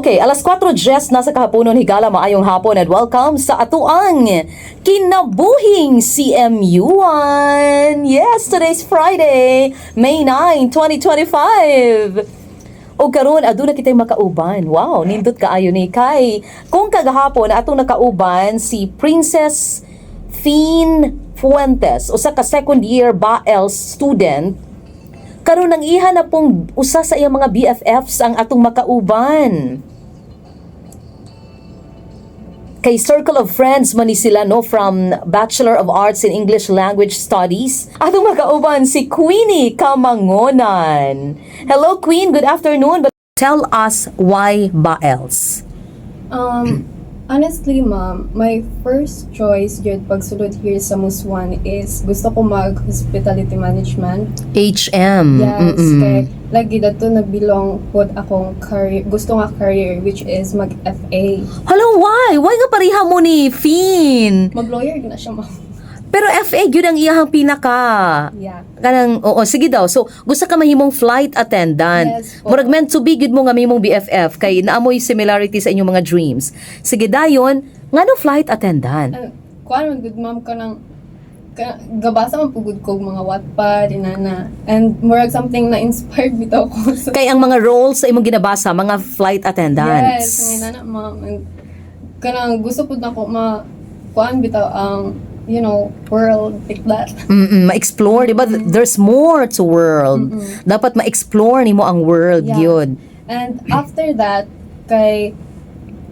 Okay, alas 4:10 nasa kahaponon, higala maayong hapon at welcome sa atuang kinabuhing CMU1. Yes, today's Friday, May 9, 2025. O karon aduna kitay makauban. Wow, nindot kaayo ni kay. Kung kagahapon atong nakauban si Princess Fin Fuentes, usa ka second year BAELS student. Karon nang iha na pong usa sa iyang mga BFFs ang atong makauban. Kay Circle of Friends man ni sila no, from Bachelor of Arts in English Language Studies. Atong makauban si Queenie Kamangonan. Hello Queen, good afternoon. But tell us why BAELS. Honestly, ma'am, my first choice yun pagsulod here sa Muswan is gusto ko mag-hospitality management. HM. Yes, kay lagi dato nabilong pod akong career, gusto nga career which is mag-FA. Hello, why? Why nga pareha mo ni Fin? Mag-lawyer na siya, ma'am. Pero FA, yun ang iyahang pinaka. Yeah. Kanang, oo, sige daw. So, gusto ka mahimong flight attendant. Yes, po. Murag meant to be, good mo nga mahimong BFF, kay naamoy similarity sa inyong mga dreams. Sige dayon, nga no flight attendant? Kuan man good ma'am kanang gabasa man pugod ko mga Wattpad inana. And murag something na inspired bitaw ko sa Kay ang mga roles sa imong ginabasa, mga flight attendants. Yes, inana ma'am. And kanang gusto pud nako kuan bitaw ang world like that. Ma-explore, di ba? There's more to world. Dapat ma-explore nimo ang world, Yeah. yun. And after that, kay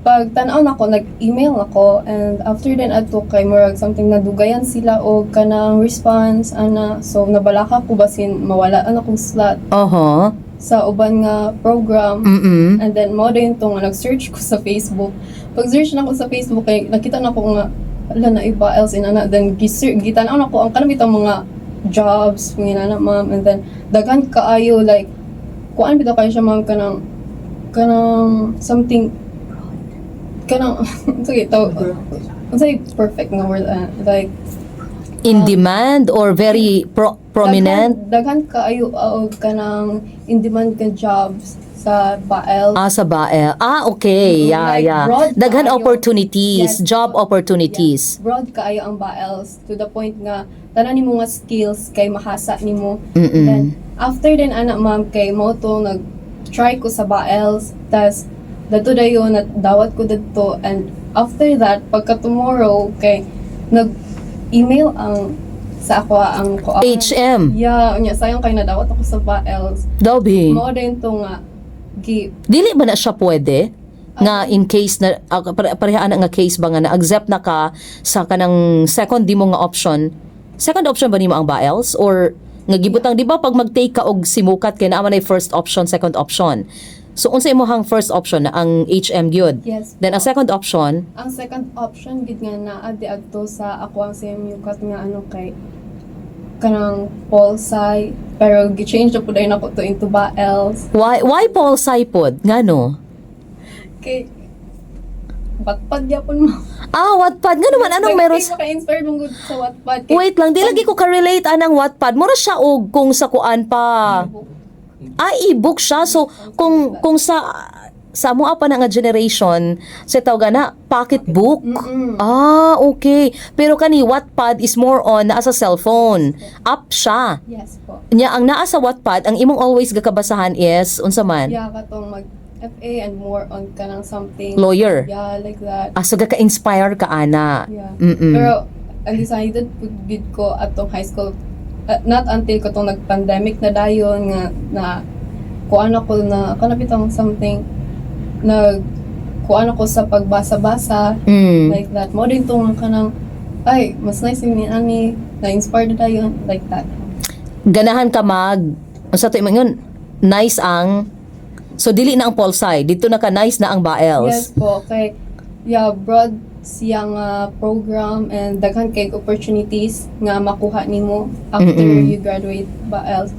pag tanaw na ko, nag-email ako, and after then ato kay murag something nadugayan sila o kanang response ana, so nabalaka ko basin mawala ana kong slot Oho. sa uban nga program. And then mo din tong nag-search ko sa Facebook. Pag search na ko sa Facebook kay nakita na ko nga ala na iba else inana, then gitanaw na ko ang kanang bitang mga jobs ngina na ma'am, and then daghan kaayo like kuan bitaw kayo siya ma'am kanang something kanang sige to say perfect nga word like In demand or very prominent? daghan kaayo kanang in demand ka jobs sa BAELS. Sa BAEL. Okay. Yeah, Like, yeah. broad Daghan kaayo. opportunities, Yes. job opportunities. Yeah. Broad kaayo ang BAELS to the point nga tanan nimo nga skills kay mahasa nimo. Mm-mm. Then after then ana ma'am kay mo to nag-try ko sa BAELS, tas dato dayon dawat ko dito, and after that pagka tomorrow kay nag-email ang sa ako ang HM. Yeah, unya sayang kay nadawat ako sa BAELS. Dabi. Mo din to nga Dili ba na siya pwede? Nga in case na parehaan na nga case ba nga na-accept na ka sa kanang second di mo nga option. Second option ba nimo ang BAELS or nga gibutang di ba pag mag-take ka og simukat kay naa man ay first option, second option. So unsa imong first option na ang HM gyud? Yes. Then ang second option, Ang second option gid nga naa di adto sa ako ang CMU kat nga kay kanang Polsci, pero gi-change na pud ay nako to into BAELS. why Paul Saipod? Ngano? Kay Wattpad gyapon mo. Wattpad. Nga naman, anong meron sa... Maka-inspired mong good sa Wattpad. Kay Wait lang, di lagi ko ka-relate anang Wattpad. Mura siya og kung sa kuan pa. E-book siya. So, kung sa mo pa na nga generation, sa tawag na, pocketbook. Okay. Pero kani, Wattpad is more on naa sa cellphone. App siya. Yes po. Nya, ang naa sa Wattpad, ang imong always gakabasahan is, unsa man? Yeah, katong mag-FA and more on kanang something. Lawyer. Yeah, like that. So, gaka-inspire ka, ana. Yeah. Mm-mm. Pero undecided pud gid ko atong high school, not until katong nag-pandemic na dayon nga na kuan ako na kanapitang something kuan ako sa pagbasa-basa like that. Mo din tong kanang ay mas nice ni ani na-inspired na dayon like that. Ganahan ka unsa to imong nice ang so dili na ang Polsci, dito na ka nice na ang BAELS. Yes po, kay broad siyang program and daghan kay opportunities nga makuha nimo after you graduate BAELS.